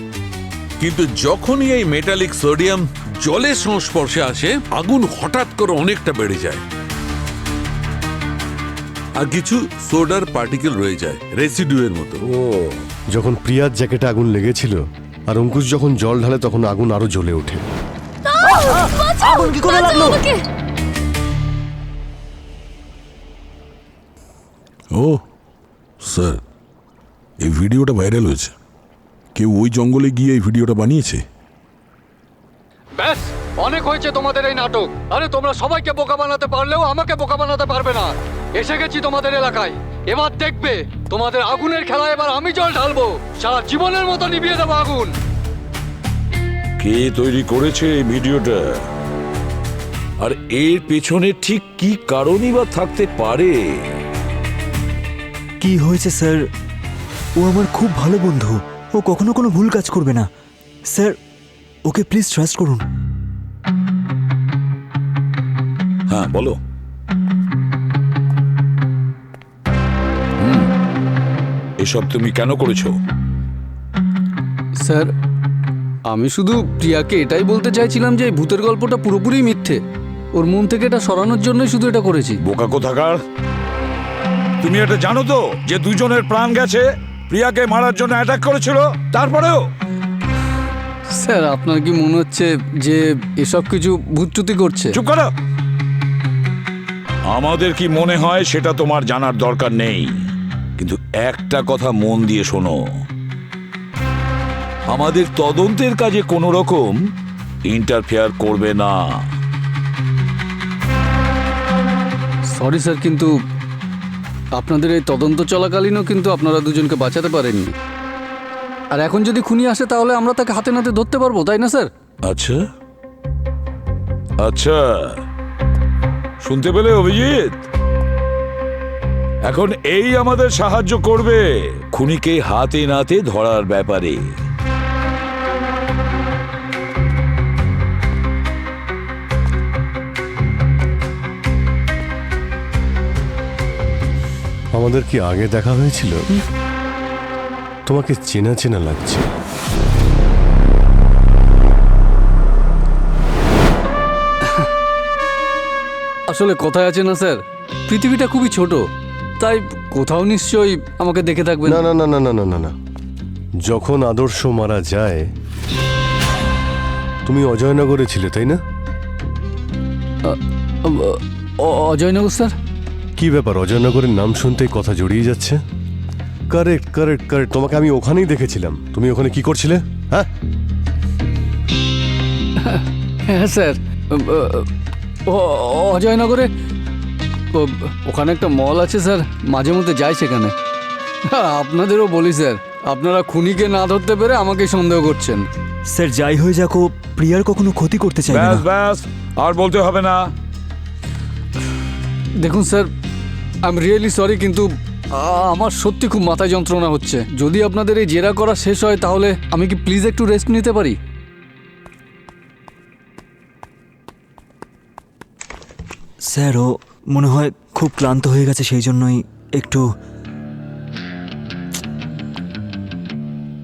কিন্তু যখনই এই মেটালিক সোডিয়াম জলের সংস্পর্শে আসে আগুন হঠাৎ করে অনেকটা বেড়ে যায় আর কিছু সোডার পার্টিকেল রয়ে যায় রেসিডিউয়ের মতো। যখন প্রিয়ার জ্যাকেটে আগুন লেগেছিল আর অঙ্কুশ যখন জল ঢালে তখন আগুন আরো জ্বলে ওঠে। আগুন কি করে লাগলো? ও স্যার, এই ভিডিওটা ভাইরাল হয়েছে। কেউ ওই জঙ্গলে গিয়ে এই ভিডিওটা বানিয়েছে। ব্যাস, অনেক হয়েছে তোমাদের এই নাটক। আরে তোমরা সবাইকে বোকা বানাতে পারলেও আমাকে বোকা বানাতে পারবে না। এসে গেছি তোমাদের এলাকায়, এবার দেখবে তোমাদের আগুনের খেলায় এবার আমি জল ঢালবো, সারা জীবনের মতো নিভিয়ে দেবো আগুন। কে তৈরি করেছে এই ভিডিওটা, আর এর পেছনে ঠিক কি কারণই বা থাকতে পারে? কি হয়েছে স্যার? ও আমার খুব ভালো বন্ধু, ও কখনো কোনো ভুল কাজ করবে না স্যার, ওকে প্লিজ ট্রাস্ট করুন। হ্যাঁ বলো। এসব তুমি কেন করেছো? স্যার, আমি শুধু প্রিয়াকে এটাই বলতে চাইছিলাম যে এই ভূতের গল্পটা পুরোপুরি মিথ্যে। ওর মন থেকে এটা সরানোর জন্যই শুধু এটা করেছি। বোকা কোথাকার! তুমি এটা জানো তো যে দুজনের প্রাণ গেছে, প্রিয়াকে মারার জন্য অ্যাটাক করেছিল, তারপরেও? স্যার, আপনার কি মনে হচ্ছে যে এসব কিছু ভূতচুতি করছে? চুপ করো! আমাদের কি মনে হয় সেটা তোমার জানার দরকার নেই, কিন্তু একটা কথা মন দিয়ে শোনো, আমাদের তদন্তের কাজে কোনো রকম ইন্টারফেয়ার করবে না। সরি স্যার, কিন্তু আপনাদের এই তদন্ত চলাকালীনও কিন্তু আপনারা দুজনকে বাঁচাতে পারেননি। আর এখন যদি খুনি আসে তাহলে আমরা তাকে হাতে নাতে ধরতে পারবো, তাই না স্যার? আচ্ছা আচ্ছা, শুনতে পেলে অভিজিৎ? এখন এই আমাদের সাহায্য করবে খুনিকে হাতে নাতে ধরার ব্যাপারে। আমাদের কি আগে দেখা হয়েছিল? তোমাকে চেনা চেনা লাগছে। আসলে কথায় আছে না স্যার, পৃথিবীটা খুবই ছোট, তাই কোথাও নিশ্চয়ই আমাকে দেখে থাকবেন। না না না না না না না না, যখন আদর্শ মারা যায় তুমি অজয়নগরে ছিলে, তাই না? অজয়নগর স্যার? কি ব্যাপার, অজয়নগরের নাম শুনতেই কথা জড়িয়ে যাচ্ছে? কারেক্ট কারেক্ট কারেক্ট, তোমাকে আমি ওখানেই দেখেছিলাম। তুমি ওখানে কি করছিলে? হ্যাঁ হ্যাঁ স্যার, অজয়নগরে ওখানে একটা মল আছে স্যার, মাঝে মধ্যে যাই সেখানে। আপনাদেরও বলি স্যার, আপনারা খুনিকে না ধরতে পেরে আমাকে সন্দেহ করছেন। স্যার, যাই হয়ে যাক, ও প্রিয়ার কখনো ক্ষতি করতে চাই না। ব্যাস ব্যাস, আর বলতে হবে না। দেখুন sir, I am really sorry, কিন্তু আমার সত্যি খুব মাথায় যন্ত্রণা হচ্ছে। যদি আপনাদের এই জেরা করা শেষ হয় তাহলে আমি কি প্লিজ একটু রেস্ট নিতে পারি? স্যার, ও মনে হয় খুব ক্লান্ত হয়ে গেছে, সেই জন্যই একটু।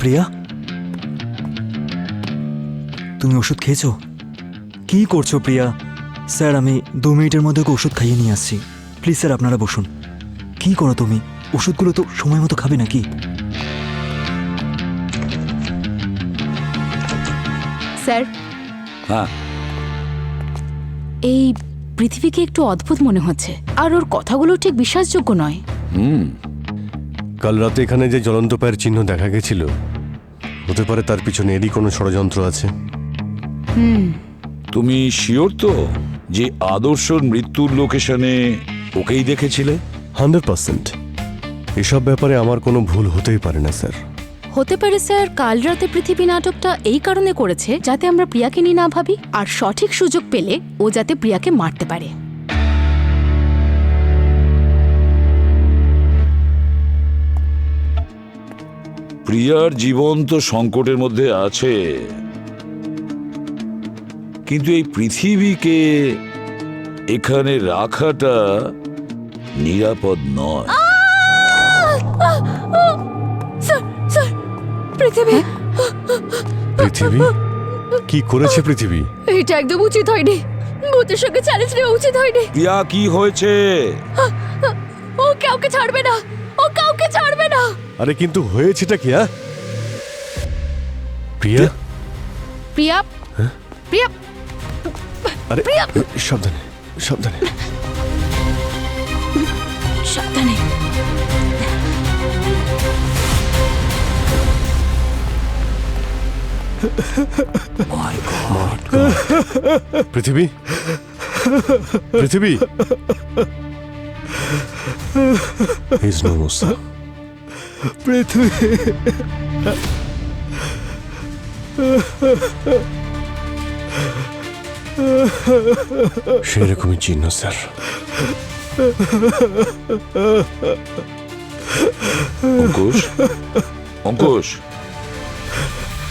প্রিয়া, তুমি ওষুধ খেয়েছো? কি করছো প্রিয়া? স্যার, আমি 2 মিনিটের মধ্যে ওকে ওষুধ খাইয়ে নিয়ে আসছি। প্লিজ স্যার, আপনারা বসুন। কি করো তুমি? ওষুধগুলো তো সময় মতো খাবে নাকি? স্যার, হ্যাঁ, এই পৃথিবীকে একটু অদ্ভুত মনে হচ্ছে, আর ওর কথাগুলো ঠিক বিশ্বাসযোগ্য নয়। কাল রাতে এখানে যে জ্বলন্ত পায়ের চিহ্ন দেখা গেছিল, হতে পারে তার পিছনে এরই কোনো ষড়যন্ত্র আছে। তুমি শিওর তো যে আদর্শর মৃত্যুর লোকেশনে ওকেই দেখেছিলে? 100%। এসব ব্যাপারে আমার কোনো ভুল হতেই পারে না স্যার। হতে পারে স্যার, কাল রাতে পৃথিবী নাটকটা এই কারণে করেছে যাতে আমরা প্রিয়াকে নিয়ে না ভাবি, আর সঠিক সুযোগ পেলে ও যাতে প্রিয়াকে মারতে পারে। প্রিয়ার জীবন তো সংকটের মধ্যে আছে, কিন্তু এই পৃথিবীকে এখানে রাখাটা নিরাপদ নয়। স্যার স্যার, পৃথিবী পৃথিবী কি করেছে পৃথিবী? এটা একদম উচিত হয়নি। ভূতের সঙ্গে চ্যালেঞ্জ নেওয়া উচিত হয়নি। প্রিয়া, কি হয়েছে? ও কাউকে ছাড়বে না, ও কাউকে ছাড়বে না। আরে কিন্তু হয়েছেটা কি? প্রিয়া, প্রিয়া প্রিয়া আরে সাবধানে সাবধানে সাবধানে। পৃথিবী, পৃথিবী, He's no more, sir. পৃথিবী, সেরকমই চিহ্ন স্যার। অঙ্কুশ, অঙ্কুশ,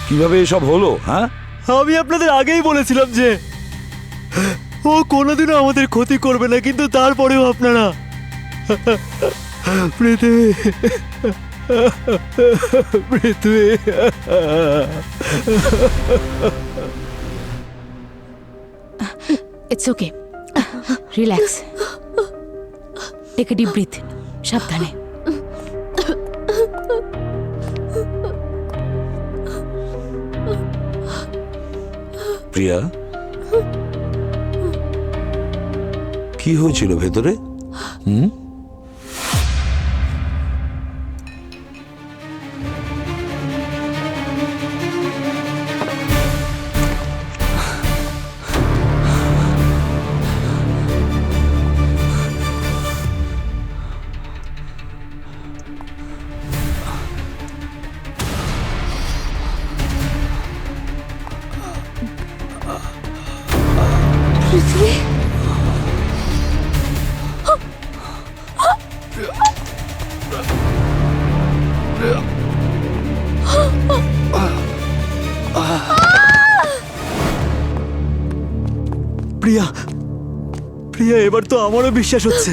কিভাবে এসব হলো? হ্যাঁ, আমি আপনাদের আগেই বলেছিলাম যে ও কোনোদিনও আমাদের ক্ষতি করবে না, কিন্তু তারপরেও আপনারা Prithvi, Prithvi, it's okay, relax, take a deep breath, সাবধানে। প্রিয়া, কি হয়েছিল ভেতরে? পৃথিবী, প্রিয়া, প্রিয়া, এবার তো আমারও বিশ্বাস হচ্ছে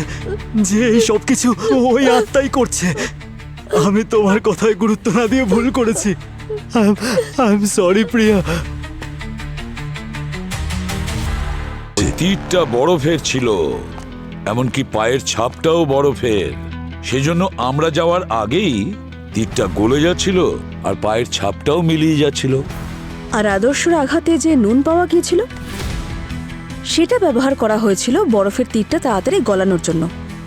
যে এই সব কিছু ওই আত্মাই করছে। আমি তোমার কথায় গুরুত্ব না দিয়ে ভুল করেছি। আই এম সরি প্রিয়া। তীরটা বরফের ছিল, এমনকি পায়ের ছাপটাও বরফের। সেজন্য আমরা যাওয়ার আগেই তীরটা গলে যাচ্ছিল আর পায়ের ছাপটাও মিলিয়ে যাচ্ছিল। আর আদর্শর আঘাতে যে নুন পাওয়া গিয়েছিল সেটা ব্যবহার করা হয়েছিল বরফের তীরটা তাড়াতাড়ি গলানোর জন্য।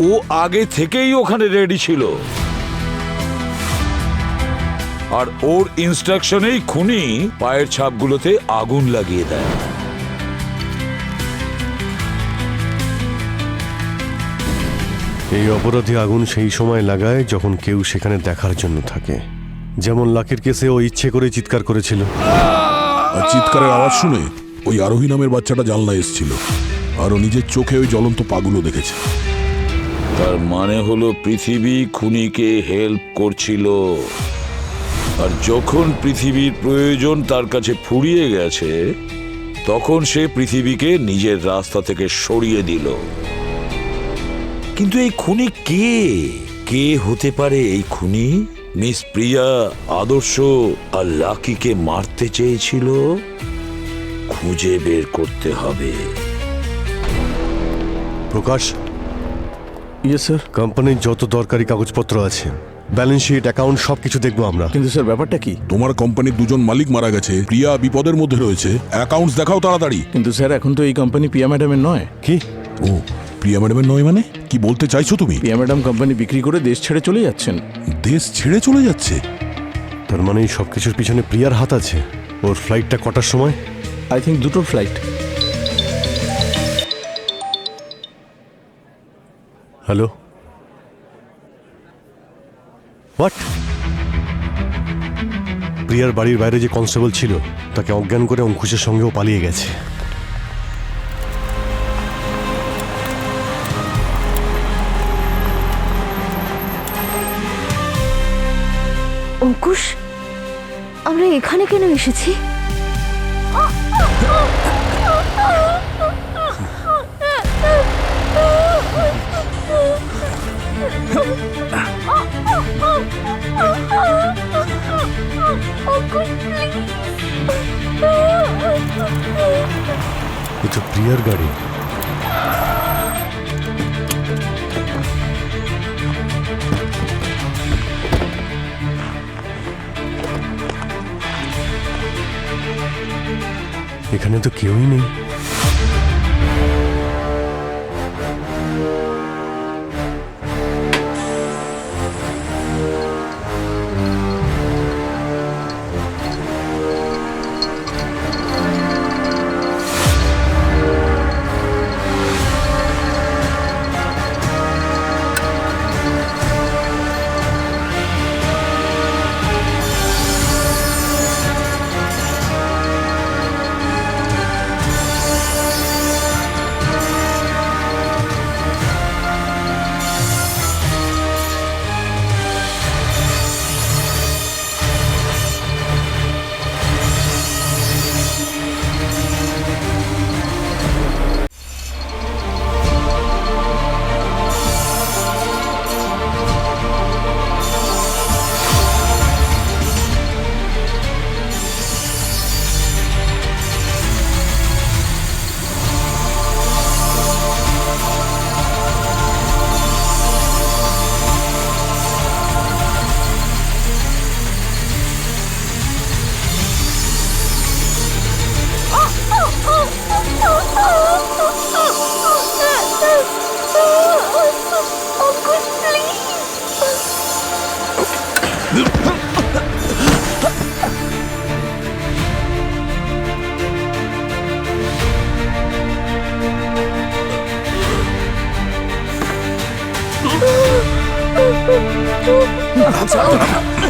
ও আগে থেকেই ওখানে রেডি ছিল, আর ওর ইনস্ট্রাকশনেই খুনি পায়ের ছাপগুলোতে আগুন লাগিয়ে দেয়। এই অপরাধী আগুন সেই সময় লাগায় যখন কেউ সেখানে দেখার জন্য থাকে। যেমন লাকির কেসে ও ইচ্ছে করে চিৎকার করেছিল। আর চিৎকারের আওয়াজ শুনে ওই আরোহী নামের বাচ্চাটা জানলায় এসেছিল, আর ও নিজের চোখে ওই জ্বলন্ত পাগুলো দেখেছে। তার মানে হলো পৃথিবী খুনিকে হেল্প করছিল, আর যখন পৃথিবীর প্রয়োজন তার কাছে ফুরিয়ে গেছে তখন সে পৃথিবীকে নিজের রাস্তা থেকে সরিয়ে দিল। কিন্তু এই খুনি কে? কে হতে পারে এই খুনি? মিস প্রিয়া আদর্শ আর লাকিকে মারতে চেয়েছিল, খুঁজে বের করতে হবে। প্রকাশ, ইয়েস স্যার। কোম্পানির যত দরকারি কাগজপত্র আছে, ব্যালেন্স শিট, অ্যাকাউন্ট সবকিছু দেখবো আমরা। কিন্তু স্যার ব্যাপারটা কি? তোমার কোম্পানির দুজন মালিক মারা গেছে, প্রিয়া বিপদের মধ্যে রয়েছে, অ্যাকাউন্টস দেখাও তাড়াতাড়ি। কিন্তু স্যার এখন তো এই কোম্পানি প্রিয়া ম্যাডামের নয়। কি? ও, প্রিয়া ম্যাডামের নয় মানে কি বলতে চাইছো তুমি? প্রিয়া ম্যাডাম কোম্পানি বিক্রি করে দেশ ছেড়ে চলে যাচ্ছেন। দেশ ছেড়ে চলে যাচ্ছে? তার মানে এই সব কিছুর পিছনে প্রিয়ার হাত আছে। ওর ফ্লাইটটা কটার সময়? আই থিঙ্ক দুটো ফ্লাইট। Hello, what? প্রিয়ার বাড়ির বাইরে যে কনস্টেবল ছিল তাকে অজ্ঞান করে অঙ্কুশের সঙ্গেও পালিয়ে গেছে। অঙ্কুশ, আমরা এখানে কেন এসেছি? এ তো প্রিয়ার গাড়ি। এখানে তো কেউই নেই।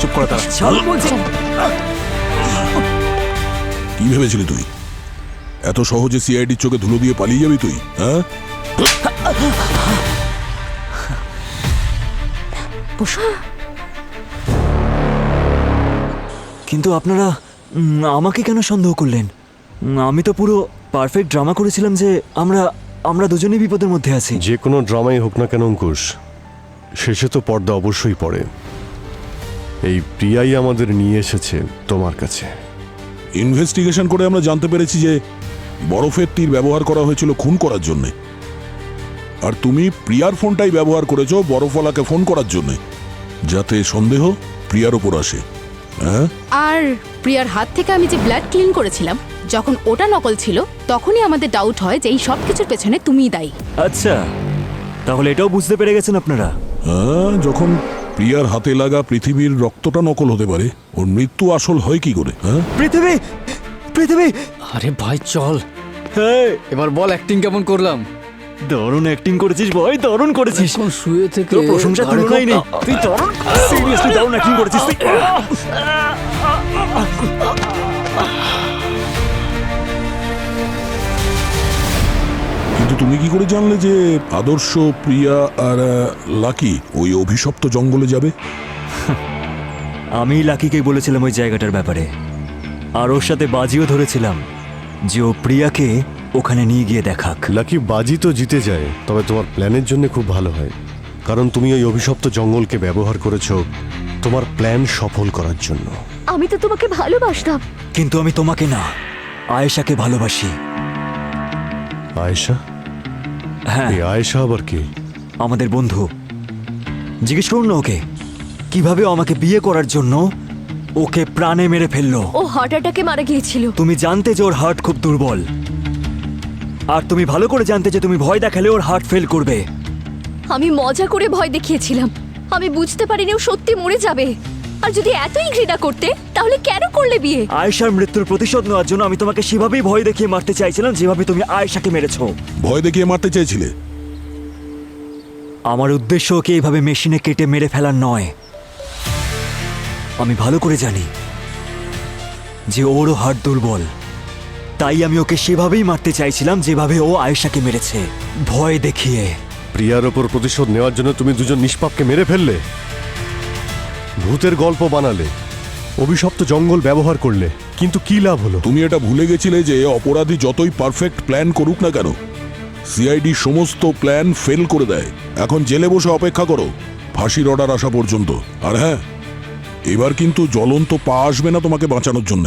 চুপ করে দাঁড়া। কি ভেবেছিলি তুই এত সহজে সিআইডির চোখে ধুলো দিয়ে পালিয়ে যাবি তুই? হ্যাঁ, কিন্তু আপনারা আমাকে কেন সন্দেহ করলেন? আমি তো পুরো পারফেক্ট ড্রামা করেছিলাম যে আমরা দুজনেই বিপদের মধ্যে আছি। যে কোনো ড্রামাই হোক না কেন অঙ্কুশ, শেষে তো পর্দা অবশ্যই পড়ে। এই প্রিয়াই আমাদের নিয়ে এসেছে তোমার কাছে। ইনভেস্টিগেশন করে আমরা জানতে পেরেছি যে বরফের তীর ব্যবহার করা হয়েছিল খুন করার জন্যে, আর তুমি প্রিয়ার ফোনটাই ব্যবহার করেছো বরফওয়ালাকে ফোন করার জন্যে, যাতে সন্দেহ প্রিয়ার ওপর আসে। হ্যাঁ, আর প্রিয়ার হাত থেকে আমি যে ব্লাড ক্লিন করেছিলাম, যখন ওটা নকল ছিল তখনই আমাদের ডাউট হয় যে এই সব কিছুর পেছনে তুমিই দায়ী। আচ্ছা, তাহলে এটাও বুঝতে পেরে গেছেন আপনারা? হ্যাঁ, যখন প্রিয়ার হাতে লাগা পৃথিবীর রক্তটা নকল হতে পারে, ওর মৃত্যু আসল হয় কি করে? হ্যাঁ, পৃথিবী। আরে ভাই চল, এবার বল অ্যাক্টিং কেমন করলাম? দারুণ অ্যাক্টিং করেছিস ভাই, দারুণ করেছিস। এখন শুয়ে থেকে তোর প্রশংসা তুলনাই নেই। তুই দারুণ, সিরিয়াসলি দারুণ অ্যাক্টিং করেছিস তুই। কিন্তু তুমি কি করে জানলে যে আদর্শ, প্রিয়া আর লাকি ওই অভিশপ্ত জঙ্গলে যাবে? আমি লাকিকে বলেছিলাম ওই জায়গাটার ব্যাপারে, আর ওর সাথে বাজিও ধরেছিলাম যে ও প্রিয়াকে ওখানে নিয়ে গিয়ে দেখাক। লাকি বাজি তো জিতে যায়, তবে তোমার প্ল্যানের জন্য খুব ভালো হয়, কারণ তুমি ওই অভিশপ্ত জঙ্গলকে ব্যবহার করেছো তোমার প্ল্যান সফল করার জন্য। আমি তো তোমাকে ভালোবাসতাম। কিন্তু আমি তোমাকে না, আয়েশাকে ভালোবাসি। আয়েশা? হ্যাঁ। এই আয়েশা আবার কি? আমাদের বন্ধু। জিজ্ঞেস করুন না ওকে, কিভাবে ও আমাকে বিয়ে করার জন্য ওকে প্রাণে মেরে ফেললো। ও হার্ট অ্যাটাকে মারা গিয়েছিল। তুমি জানতে যে ওর হার্ট খুব দুর্বল, আর তুমি ভালো করে জানতে যে তুমি ভয় দেখালে ওর হার্ট ফেল করবে। আমি মজা করে ভয় দেখিয়েছিলাম। আমি বুঝতে পারিনি ও সত্যি মরে যাবে। আর যদি এতই ঘৃণা করতে, তাহলে কেন করলে বিয়ে? আয়েশার মৃত্যুর প্রতিশোধ নেওয়ার জন্য আমি তোমাকে সেভাবেই ভয় দেখিয়ে মারতে চাইছিলাম যেভাবে তুমি আয়েশাকে মেরেছো। ভয় দেখিয়ে মারতে চাইছিলে? আমার উদ্দেশ্য ওকে এইভাবে মেশিনে কেটে মেরে ফেলার নয়। আমি ভালো করে জানি যে ওরও হার্ট দুর্বল, তাই আমি ওকে সেভাবেই মারতে চাইছিলাম যেভাবে ও আয়েশাকে মেরেছে, ভয় দেখিয়ে। প্রিয়ার ওপর প্রতিশোধ নেওয়ার জন্য তুমি দুজন নিষ্পাপকে মেরে ফেললে, ভূতের গল্প বানালে, অভিশপ্ত জঙ্গল ব্যবহার করলে, কিন্তু কি লাভ হলো? তুমি এটা ভুলে গেছিলে যে অপরাধী যতই পারফেক্ট প্ল্যান করুক না কেন, সিআইডি সমস্ত প্ল্যান ফেল করে দেয়। এখন জেলে বসে অপেক্ষা করো ফাঁসির অর্ডার আসা পর্যন্ত। আর হ্যাঁ, এবার কিন্তু জ্বলন্ত পা আসবে না তোমাকে বাঁচানোর জন্য।